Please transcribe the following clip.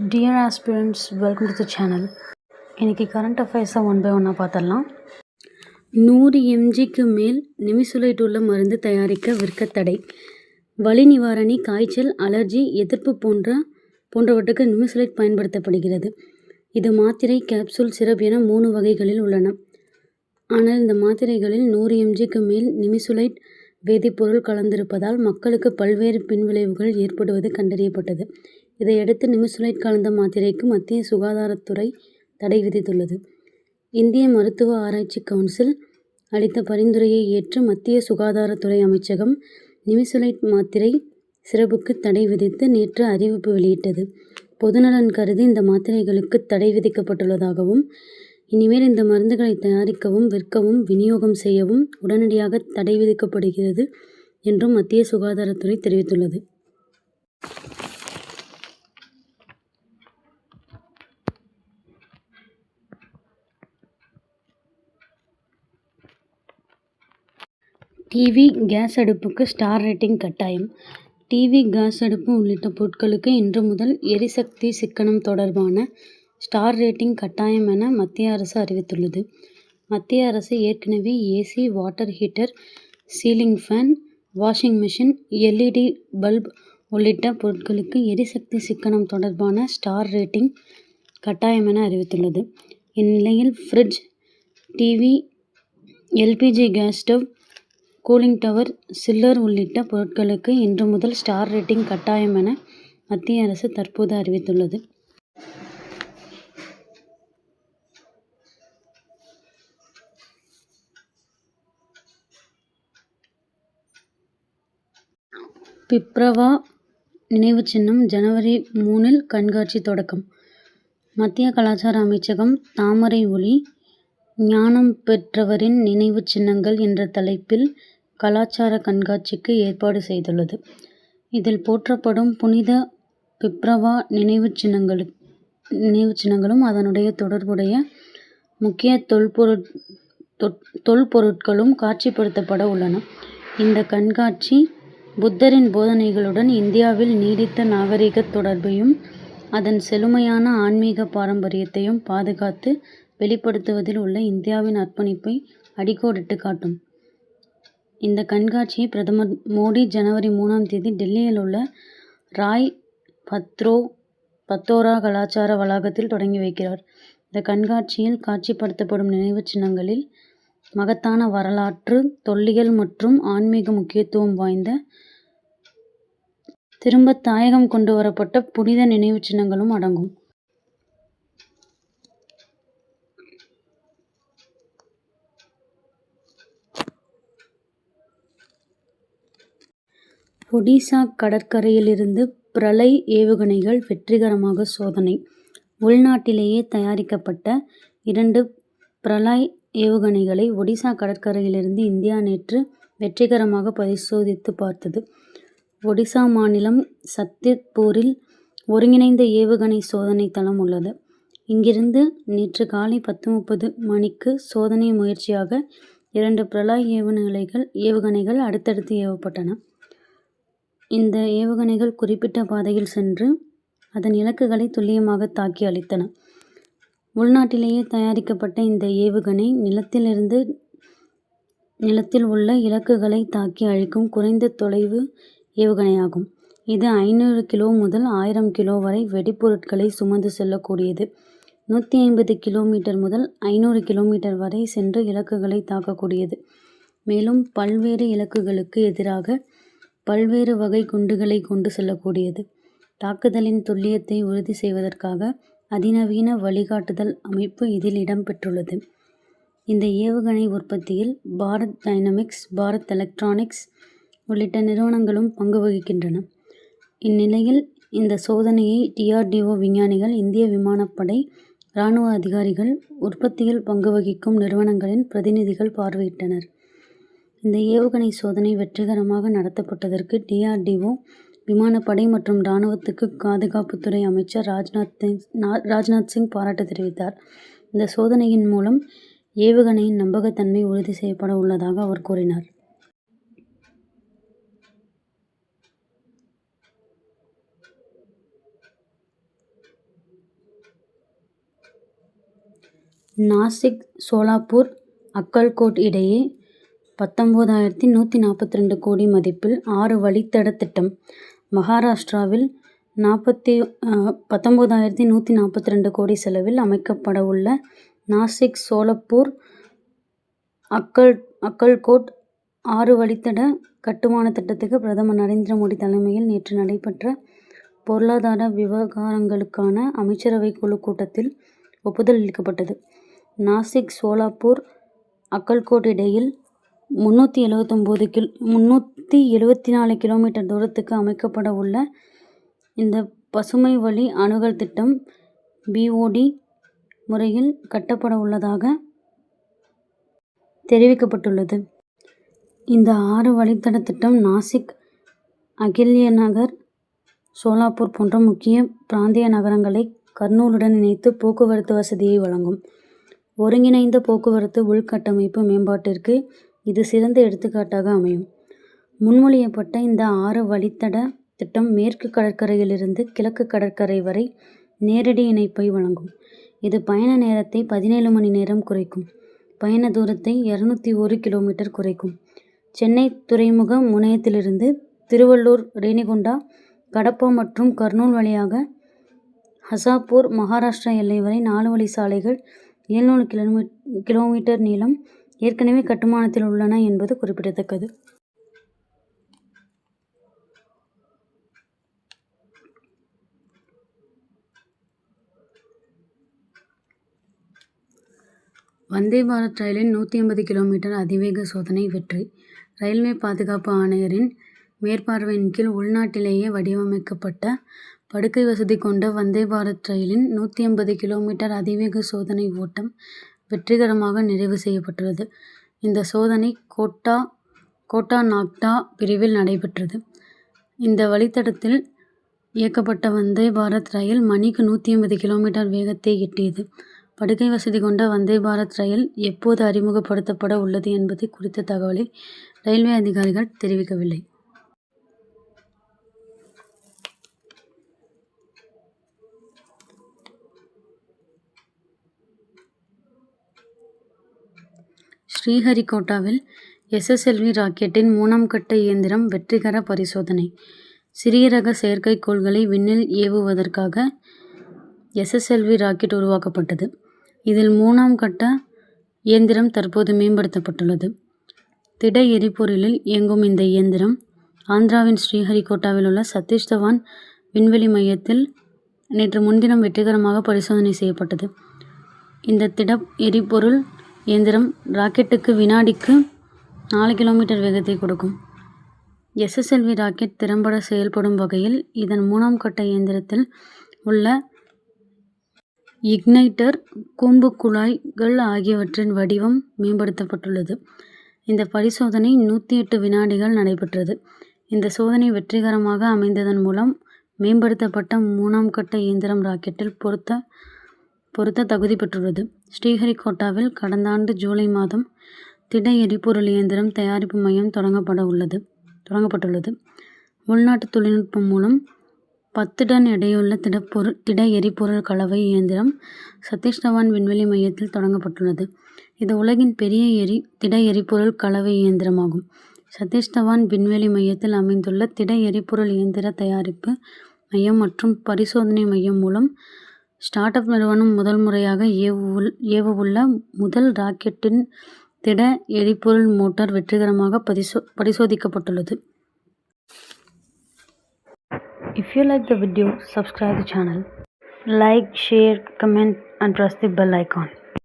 Dear aspirants, welcome to the channel. இன்றைக்கி current அஃபேர்ஸை one by ஒன்னாக பார்த்துடலாம். 100 mgக்கு மேல் நிமிசுலைட் உள்ள மருந்து தயாரிக்க விற்க தடை. வலி நிவாரணி, காய்ச்சல், அலர்ஜி, எதிர்ப்பு போன்றவற்றுக்கு நிமிசுலைட் பயன்படுத்தப்படுகிறது. இது மாத்திரை, கேப்சூல், சிரப் என 3 வகைகளில் உள்ளன. ஆனால் இந்த மாத்திரைகளில் 100 mgக்கு மேல் நிமிசுலைட் வேதிப்பொருள் கலந்திருப்பதால் மக்களுக்கு பல்வேறு பின்விளைவுகள் ஏற்படுவது கண்டறியப்பட்டது. இதையடுத்து நிமிசுலைட் கலந்த மாத்திரைக்கு மத்திய சுகாதாரத்துறை தடை விதித்துள்ளது. இந்திய மருத்துவ ஆராய்ச்சி கவுன்சில் அளித்த பரிந்துரையை ஏற்று மத்திய சுகாதாரத்துறை அமைச்சகம் நிமிசுலைட் மாத்திரை சிரப்புக்கு தடை விதித்து நேற்று அறிவிப்பு வெளியிட்டது. பொதுநலன் கருதி இந்த மாத்திரைகளுக்கு தடை விதிக்கப்பட்டுள்ளதாகவும், இனிமேல் இந்த மருந்துகளை தயாரிக்கவும், விற்கவும், விநியோகம் செய்யவும் உடனடியாக தடை விதிக்கப்படுகிறது என்றும் மத்திய சுகாதாரத்துறை தெரிவித்துள்ளது. டிவி, கேஸ் அடுப்புக்கு ஸ்டார் ரேட்டிங் கட்டாயம். டிவி, கேஸ் அடுப்பு உள்ளிட்ட பொருட்களுக்கு இன்று முதல் எரிசக்தி சிக்கனம் தொடர்பான ஸ்டார் ரேட்டிங் கட்டாயம் என மத்திய அரசு அறிவித்துள்ளது. மத்திய அரசு ஏற்கனவே AC, water heater, ceiling fan, washing machine, LED bulb உள்ளிட்ட பொருட்களுக்கு எரிசக்தி சிக்கனம் தொடர்பான ஸ்டார் ரேட்டிங் கட்டாயம் என அறிவித்துள்ளது. இந்நிலையில் fridge, TV, LPG gas stove, cooling tower, chiller உள்ளிட்ட பொருட்களுக்கு இன்று முதல் ஸ்டார் ரேட்டிங் கட்டாயம் என மத்திய அரசு தற்போது அறிவித்துள்ளது. பிப்ரவா நினைவு சின்னம் ஜனவரி 3 கண்காட்சி தொடக்கம். மத்திய கலாச்சார அமைச்சகம் தாமரை ஒளி ஞானம் பெற்றவரின் நினைவு சின்னங்கள் என்ற தலைப்பில் கலாச்சார கண்காட்சிக்கு ஏற்பாடு செய்துள்ளது. இதில் போற்றப்படும் புனித பிப்ரவா நினைவு சின்னங்களும் அதனுடைய தொடர்புடைய முக்கிய தொல்பொருட்களும் காட்சிப்படுத்தப்பட உள்ளன. இந்த கண்காட்சி புத்தரின் போதனைகளுடன் இந்தியாவில் நீடித்த நாகரிக தொடர்பையும் அதன் செழுமையான ஆன்மீக பாரம்பரியத்தையும் பாதுகாத்து வெளிப்படுத்துவதில் உள்ள இந்தியாவின் அர்ப்பணிப்பை அடிக்கோடிட்டு காட்டும். இந்த கண்காட்சியை பிரதமர் மோடி ஜனவரி 3 டெல்லியில் உள்ள ராய் பத்தோரா கலாச்சார வளாகத்தில் தொடங்கி வைக்கிறார். இந்த கண்காட்சியில் காட்சிப்படுத்தப்படும் நினைவு சின்னங்களில் மகத்தான வரலாற்று, தொல்லியல் மற்றும் ஆன்மீக முக்கியத்துவம் வாய்ந்த திரும்ப தாயகம் கொண்டு வரப்பட்ட புனித நினைவு சின்னங்களும் அடங்கும். ஒடிசா கடற்கரையிலிருந்து பிரளய் ஏவுகணைகள் வெற்றிகரமாக சோதனை. உள்நாட்டிலேயே தயாரிக்கப்பட்ட 2 பிரளய் ஏவுகணைகளை ஒடிசா கடற்கரையிலிருந்து இந்தியா நேற்று வெற்றிகரமாக பரிசோதித்து பார்த்தது. ஒடிசா மாநிலம் சத்திப்பூரில் ஒருங்கிணைந்த ஏவுகணை சோதனை தளம் உள்ளது. இங்கிருந்து நேற்று காலை 10:30 மணிக்கு சோதனை முயற்சியாக 2 பிரளய் ஏவுகணைகள் அடுத்தடுத்து ஏவப்பட்டன. இந்த ஏவுகணைகள் குறிப்பிட்ட பாதையில் சென்று அதன் இலக்குகளை துல்லியமாக தாக்கி அழித்தன. உள்நாட்டிலேயே தயாரிக்கப்பட்ட இந்த ஏவுகணை நிலத்தில் உள்ள இலக்குகளை தாக்கி அழிக்கும் குறைந்த தொலைவு ஏவுகணையாகும். இது 500 கிலோ முதல் 1000 கிலோ வரை வெடிப்பொருட்களை சுமந்து செல்லக்கூடியது. 150 கிலோமீட்டர் முதல் 500 கிலோமீட்டர் வரை சென்று இலக்குகளை தாக்கக்கூடியது. மேலும் பல்வேறு இலக்குகளுக்கு எதிராக பல்வேறு வகை குண்டுகளை கொண்டு செல்லக்கூடியது. தாக்குதலின் துல்லியத்தை உறுதி செய்வதற்காக அதிநவீன வழிகாட்டுதல் அமைப்பு இதில் இடம்பெற்றுள்ளது. இந்த ஏவுகணை உற்பத்தியில் பாரத் டைனமிக்ஸ், பாரத் எலக்ட்ரானிக்ஸ் உள்ளிட்ட நிறுவனங்களும் பங்கு வகிக்கின்றன. இந்நிலையில் இந்த சோதனையை DRDO விஞ்ஞானிகள், இந்திய விமானப்படை, இராணுவ அதிகாரிகள், உற்பத்தியில் பங்கு வகிக்கும் நிறுவனங்களின் பிரதிநிதிகள் பார்வையிட்டனர். இந்த ஏவுகணை சோதனை வெற்றிகரமாக நடத்தப்பட்டதற்கு DRDO, விமானப்படை மற்றும் இராணுவத்துக்கு பாதுகாப்புத்துறை அமைச்சர் ராஜ்நாத் சிங் பாராட்டு தெரிவித்தார். இந்த சோதனையின் மூலம் ஏவுகணையின் நம்பகத்தன்மை உறுதி செய்யப்பட உள்ளதாக அவர் கூறினார். நாசிக் சோலாப்பூர் அக்கல்கோட் இடையே 19,142 கோடி மதிப்பில் 6 வழித்தட திட்டம். மகாராஷ்டிராவில் 19,142 கோடி செலவில் அமைக்கப்பட உள்ள நாசிக் சோலாப்பூர் அக்கல்கோட் 6 வழித்தட கட்டுமான திட்டத்துக்கு பிரதமர் நரேந்திர மோடி தலைமையில் நேற்று நடைபெற்ற பொருளாதார விவகாரங்களுக்கான அமைச்சரவை குழு கூட்டத்தில் ஒப்புதல் அளிக்கப்பட்டது. நாசிக் சோலாப்பூர் அக்கல்கோட் இடையில் 374 கிலோமீட்டர் தூரத்துக்கு அமைக்கப்பட உள்ள இந்த பசுமை வழி அணுகல் திட்டம் BOT முறையில் கட்டப்பட உள்ளதாக தெரிவிக்கப்பட்டுள்ளது. இந்த 6 வழித்தட திட்டம் நாசிக், அகில்யநகர், சோலாப்பூர் போன்ற முக்கிய பிராந்திய நகரங்களை கர்னூலுடன் இணைத்து போக்குவரத்து வசதியை வழங்கும். ஒருங்கிணைந்த போக்குவரத்து உள்கட்டமைப்பு மேம்பாட்டிற்கு இது சிறந்த எடுத்துக்காட்டாக அமையும். முன்மொழியப்பட்ட இந்த 6 வழித்தட திட்டம் மேற்கு கடற்கரையிலிருந்து கிழக்கு கடற்கரை வரை நேரடி இணைப்பை வழங்கும். இது பயண நேரத்தை 17 மணி நேரம் குறைக்கும். பயண தூரத்தை 201 கிலோமீட்டர் குறைக்கும். சென்னை துறைமுக முனையத்திலிருந்து திருவள்ளூர், ரேணிகுண்டா, கடப்பா மற்றும் கர்னூல் வழியாக ஹசாப்பூர், மகாராஷ்டிரா எல்லை வரை 4 வழி சாலைகள் 700 கிலோமீட்டர் நீளம் ஏற்கனவே கட்டுமானத்தில் உள்ளன என்பது குறிப்பிடத்தக்கது. வந்தே பாரத் ரயிலின் 180 கிலோமீட்டர் அதிவேக சோதனை வெற்றி. ரயில்வே பாதுகாப்பு ஆணையரின் மேற்பார்வையின் கீழ் உள்நாட்டிலேயே வடிவமைக்கப்பட்ட படுக்கை வசதி கொண்ட வந்தே பாரத் ரயிலின் 180 கிலோமீட்டர் அதிவேக சோதனை ஓட்டம் வெற்றிகரமாக நிறைவு செய்யப்பட்டுள்ளது. இந்த சோதனை கோட்டா நாக்டா பிரிவில் நடைபெற்றது. இந்த வழித்தடத்தில் இயக்கப்பட்ட வந்தே பாரத் ரயில் மணிக்கு 180 கிலோமீட்டர் வேகத்தை எட்டியது. படுக்கை வசதி கொண்ட வந்தே பாரத் ரயில் எப்போது அறிமுகப்படுத்தப்பட உள்ளது என்பது குறித்த தகவலை ரயில்வே அதிகாரிகள் தெரிவிக்கவில்லை. ஸ்ரீஹரிகோட்டாவில் SSLV ராக்கெட்டின் 3ஆம் கட்ட இயந்திரம் வெற்றிகர பரிசோதனை. சிறிய ரக செயற்கைக்கோள்களை விண்ணில் ஏவுவதற்காக SSLV ராக்கெட் உருவாக்கப்பட்டது. இதில் 3ஆம் கட்ட இயந்திரம் தற்போது மேம்படுத்தப்பட்டுள்ளது. திட எரிபொருளில் இயங்கும் இந்த இயந்திரம் ஆந்திராவின் ஸ்ரீஹரிகோட்டாவில் உள்ள சதீஷ் தவான் விண்வெளி மையத்தில் நேற்று முன்தினம் வெற்றிகரமாக பரிசோதனை செய்யப்பட்டது. இந்த திட எரிபொருள் இயந்திரம் ராக்கெட்டுக்கு வினாடிக்கு 4 கிலோமீட்டர் வேகத்தை கொடுக்கும். SSLV ராக்கெட் திறம்பட செயல்படும் வகையில் இதன் 3ஆம் கட்ட இயந்திரத்தில் உள்ள இக்னைட்டர், கூம்பு குழாய்கள் ஆகியவற்றின் வடிவம் மேம்படுத்தப்பட்டுள்ளது. இந்த பரிசோதனை 108 வினாடிகள் நடைபெற்றது. இந்த சோதனை வெற்றிகரமாக அமைந்ததன் மூலம் மேம்படுத்தப்பட்ட 3ஆம் கட்ட இயந்திரம் ராக்கெட்டில் பொருத்த தகுதி பெற்றுள்ளது. ஸ்ரீஹரிகோட்டாவில் கடந்த ஆண்டு ஜூலை மாதம் திட எரிபொருள் இயந்திரம் தயாரிப்பு மையம் தொடங்கப்பட்டுள்ளது. உள்நாட்டு தொழில்நுட்பம் மூலம் 10 டன் எடையுள்ள திட எரிபொருள் கலவை இயந்திரம் சதீஷ் தவான் விண்வெளி மையத்தில் தொடங்கப்பட்டுள்ளது. இது உலகின் பெரிய திட எரிபொருள் கலவை இயந்திரமாகும். சதீஷ் தவான் விண்வெளி மையத்தில் அமைந்துள்ள திட எரிபொருள் இயந்திர தயாரிப்பு மையம் மற்றும் பரிசோதனை மையம் மூலம் ஸ்டார்ட் அப் நிறுவனம் முதல் முறையாக ஏவவுள்ள முதல் ராக்கெட்டின் திட எரிபொருள் மோட்டார் வெற்றிகரமாக பரிசோதிக்கப்பட்டுள்ளது. If you like the video, subscribe the channel, like, share, comment and press the bell icon.